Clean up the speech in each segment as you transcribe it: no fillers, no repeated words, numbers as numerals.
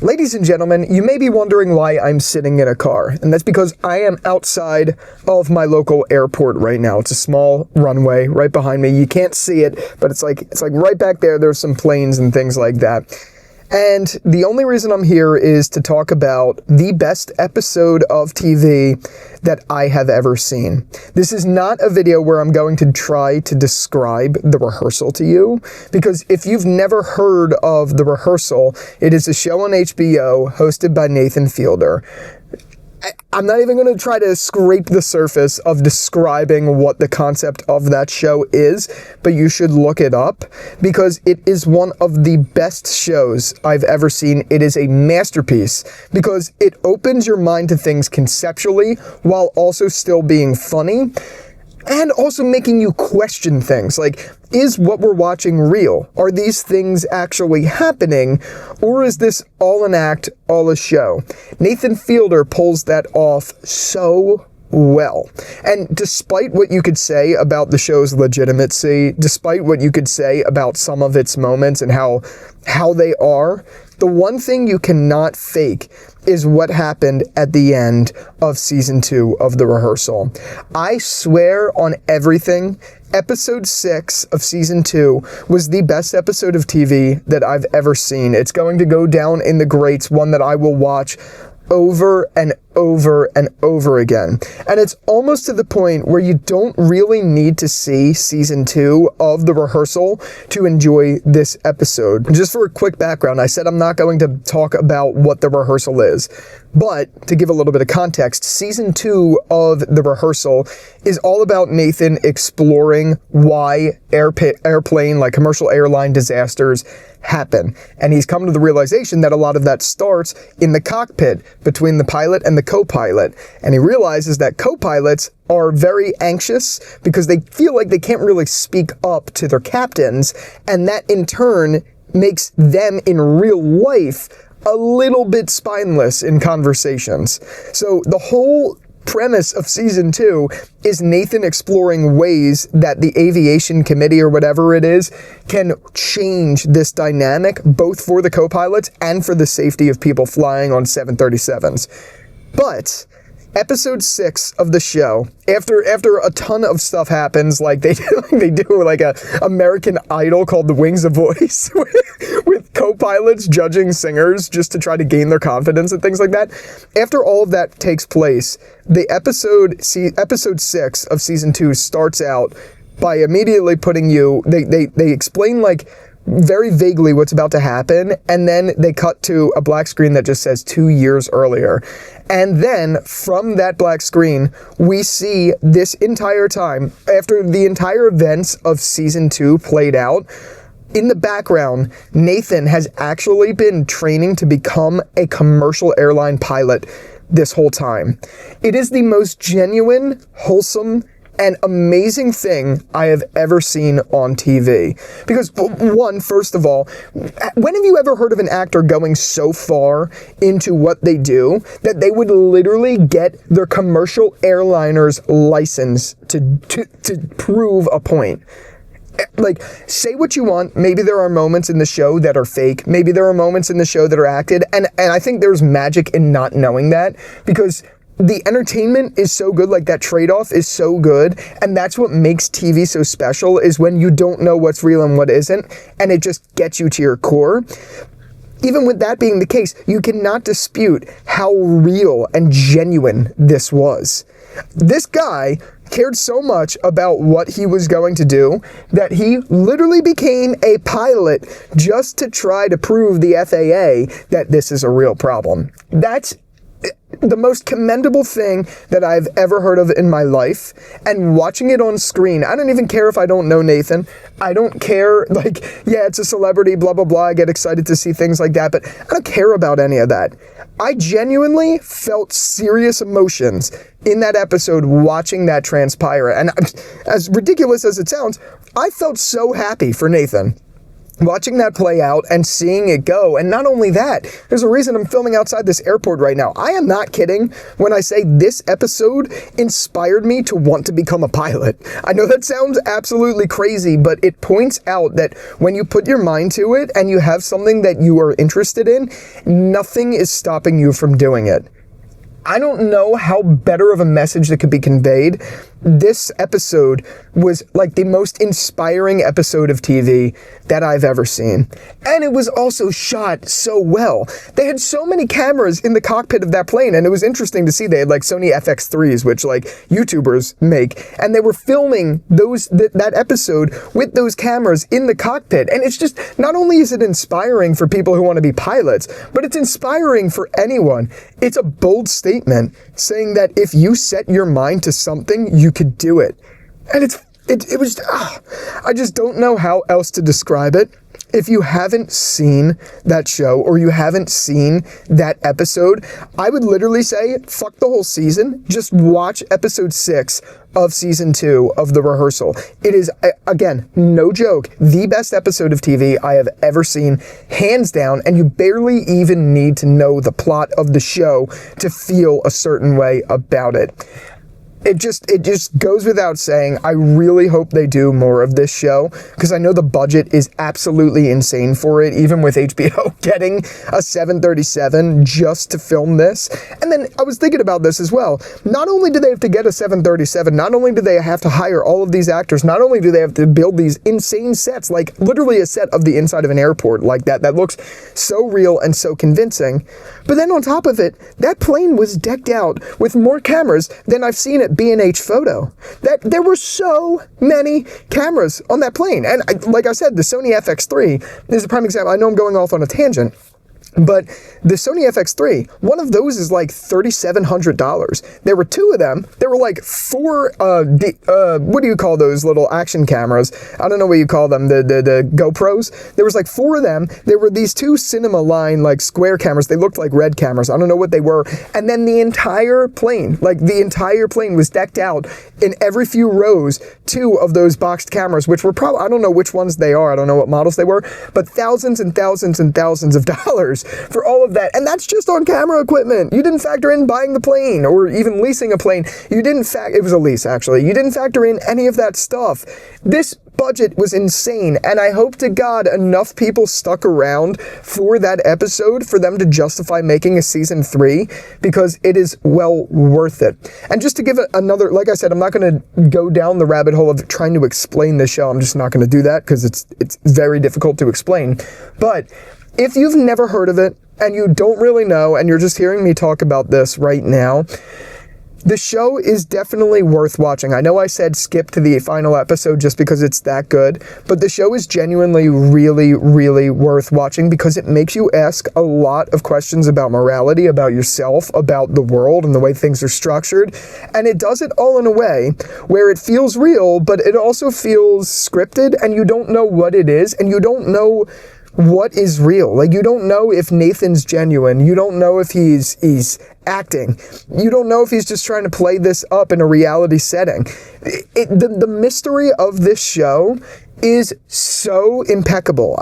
Ladies and gentlemen, you may be wondering why I'm sitting in a car, and that's because I am outside of my local airport right now. It's a small runway right behind me. You can't see it, but it's like right back there. There's some planes and things like that. And the only reason I'm here is to talk about the best episode of TV that I have ever seen. This is not a video where I'm going to try to describe The Rehearsal to you, because if you've never heard of The Rehearsal, it is a show on HBO hosted by Nathan Fielder. I'm not even going to try to scrape the surface of describing what the concept of that show is, but you should look it up because it is one of the best shows I've ever seen. It is a masterpiece because it opens your mind to things conceptually while also still being funny and also making you question things like, is what we're watching real? Are these things actually happening? Or is this all an act, all a show? Nathan Fielder pulls that off so well. And despite what you could say about the show's legitimacy, despite what you could say about some of its moments and how they are, the one thing you cannot fake is what happened at the end of season 2 of The Rehearsal. I swear on everything, episode 6 of season 2 was the best episode of TV that I've ever seen. It's going to go down in the greats, one that I will watch over and over and over again. And it's almost to the point where you don't really need to see season 2 of The Rehearsal to enjoy this episode. Just for a quick background, I said I'm not going to talk about what The Rehearsal is, but to give a little bit of context, season 2 of The Rehearsal is all about Nathan exploring why airplane, like commercial airline disasters happen. And he's come to the realization that a lot of that starts in the cockpit between the pilot and the co-pilot. And he realizes that co-pilots are very anxious because they feel like they can't really speak up to their captains. And that in turn makes them in real life a little bit spineless in conversations. So the whole premise of season 2 is Nathan exploring ways that the aviation committee or whatever it is can change this dynamic both for the co-pilots and for the safety of people flying on 737s. But episode 6 of the show, after a ton of stuff happens, like they do like a American Idol called The Wings of Voice with co-pilots judging singers just to try to gain their confidence and things like that. After all of that takes place, the episode 6 of season 2 starts out by immediately putting you, they explain like very vaguely what's about to happen, and then they cut to a black screen that just says 2 years earlier. And then from that black screen, we see this entire time, after the entire events of season 2 played out, in the background, Nathan has actually been training to become a commercial airline pilot this whole time. It is the most genuine, wholesome, an amazing thing I have ever seen on TV. Because one, first of all, when have you ever heard of an actor going so far into what they do that they would literally get their commercial airliner's license to prove a point? Like, say what you want. Maybe there are moments in the show that are fake. Maybe there are moments in the show that are acted. And I think there's magic in not knowing that, because the entertainment is so good, like that trade-off is so good, and that's what makes TV so special, is when you don't know what's real and what isn't, and it just gets you to your core. Even with that being the case, you cannot dispute how real and genuine this was. This guy cared so much about what he was going to do that he literally became a pilot just to try to prove the FAA that this is a real problem. That's the most commendable thing that I've ever heard of in my life. And watching it on screen, I don't even care if I don't know Nathan. I don't care, like, yeah, it's a celebrity, blah, blah, blah. I get excited to see things like that, but I don't care about any of that. I genuinely felt serious emotions in that episode watching that transpire. And as ridiculous as it sounds, I felt so happy for Nathan. watching that play out and seeing it go. And not only that, there's a reason I'm filming outside this airport right now. I am not kidding when I say this episode inspired me to want to become a pilot. I know that sounds absolutely crazy, but it points out that when you put your mind to it and you have something that you are interested in, nothing is stopping you from doing it. I don't know how better of a message that could be conveyed. This episode was like the most inspiring episode of TV that I've ever seen. And it was also shot so well. They had so many cameras in the cockpit of that plane, and it was interesting to see. They had like Sony FX3s, which like YouTubers make, and they were filming that episode with those cameras in the cockpit. And it's just, not only is it inspiring for people who want to be pilots, but it's inspiring for anyone. It's a bold statement saying that if you set your mind to something, you could do it. And it was, I just don't know how else to describe it. If you haven't seen that show or you haven't seen that episode, I would literally say, fuck the whole season. Just watch episode 6 of season 2 of The Rehearsal. It is, again, no joke, the best episode of TV I have ever seen, hands down, and you barely even need to know the plot of the show to feel a certain way about it. It just goes without saying, I really hope they do more of this show, because I know the budget is absolutely insane for it, even with HBO getting a 737 just to film this. And then I was thinking about this as well. Not only do they have to get a 737, not only do they have to hire all of these actors, not only do they have to build these insane sets, like literally a set of the inside of an airport like that looks so real and so convincing, but then on top of it, that plane was decked out with more cameras than I've seen at B&H Photo. That there were so many cameras on that plane. And like I said, the Sony FX3 is a prime example. I know I'm going off on a tangent, but the Sony FX3, one of those is like $3,700. There were 2 of them. There were like 4, what do you call those little action cameras? I don't know what you call them, the GoPros. There was like 4 of them. There were these 2 cinema line, like square cameras. They looked like red cameras. I don't know what they were. And then the entire plane was decked out in every few rows, 2 of those boxed cameras, which were probably, I don't know which ones they are. I don't know what models they were, but thousands and thousands and thousands of dollars for all of that. And that's just on camera equipment. You didn't factor in buying the plane or even leasing a plane. It was a lease, actually. You didn't factor in any of that stuff. This budget was insane, and I hope to God enough people stuck around for that episode for them to justify making a season 3, because it is well worth it. And just to give it another, like I said, I'm not going to go down the rabbit hole of trying to explain the show. I'm just not going to do that because it's very difficult to explain. But if you've never heard of it and you don't really know, and you're just hearing me talk about this right now, the show is definitely worth watching. I know I said skip to the final episode just because it's that good, but the show is genuinely really, really worth watching because it makes you ask a lot of questions about morality, about yourself, about the world and the way things are structured. And it does it all in a way where it feels real, but it also feels scripted, and you don't know what it is, and you don't know what is real. Like, you don't know if Nathan's genuine. You don't know if he's acting. You don't know if he's just trying to play this up in a reality setting. The mystery of this show is so impeccable.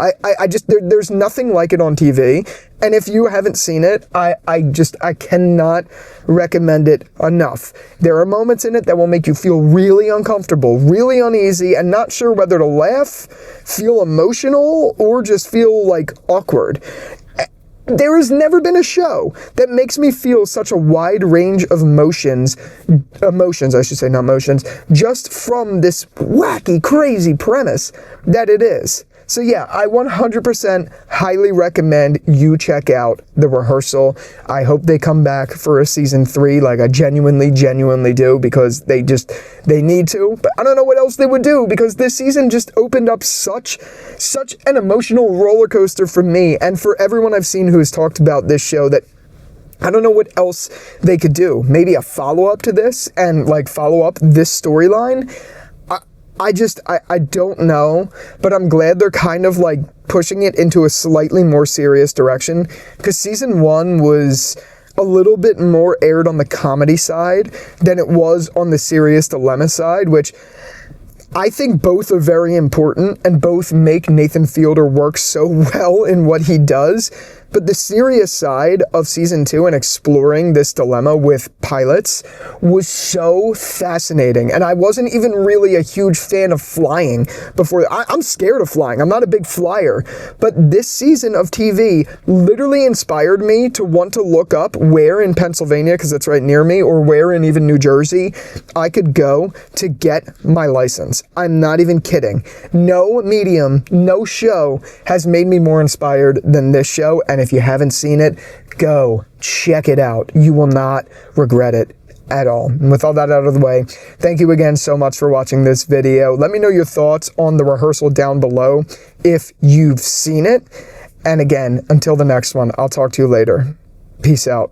There's nothing like it on TV. And if you haven't seen it, I cannot recommend it enough. There are moments in it that will make you feel really uncomfortable, really uneasy, and not sure whether to laugh, feel emotional, or just feel like awkward. There has never been a show that makes me feel such a wide range of emotions, I should say, not motions, just from this wacky, crazy premise that it is. So yeah, I 100% highly recommend you check out The Rehearsal. I hope they come back for a season 3, like I genuinely do, because they need to. But I don't know what else they would do, because this season just opened up such an emotional roller coaster for me and for everyone I've seen who has talked about this show, that I don't know what else they could do. Maybe a follow-up to this, and like follow up this storyline. I don't know, but I'm glad they're kind of like pushing it into a slightly more serious direction, because season 1 was a little bit more aired on the comedy side than it was on the serious dilemma side, which I think both are very important and both make Nathan Fielder work so well in what he does. But the serious side of season 2 and exploring this dilemma with pilots was so fascinating. And I wasn't even really a huge fan of flying before. I'm scared of flying. I'm not a big flyer. But this season of TV literally inspired me to want to look up where in Pennsylvania, because it's right near me, or where in even New Jersey I could go to get my license. I'm not even kidding. No medium, no show has made me more inspired than this show. And if you haven't seen it, go check it out. You will not regret it at all. And with all that out of the way, thank you again so much for watching this video. Let me know your thoughts on the rehearsal down below if you've seen it. And again, until the next one, I'll talk to you later. Peace out.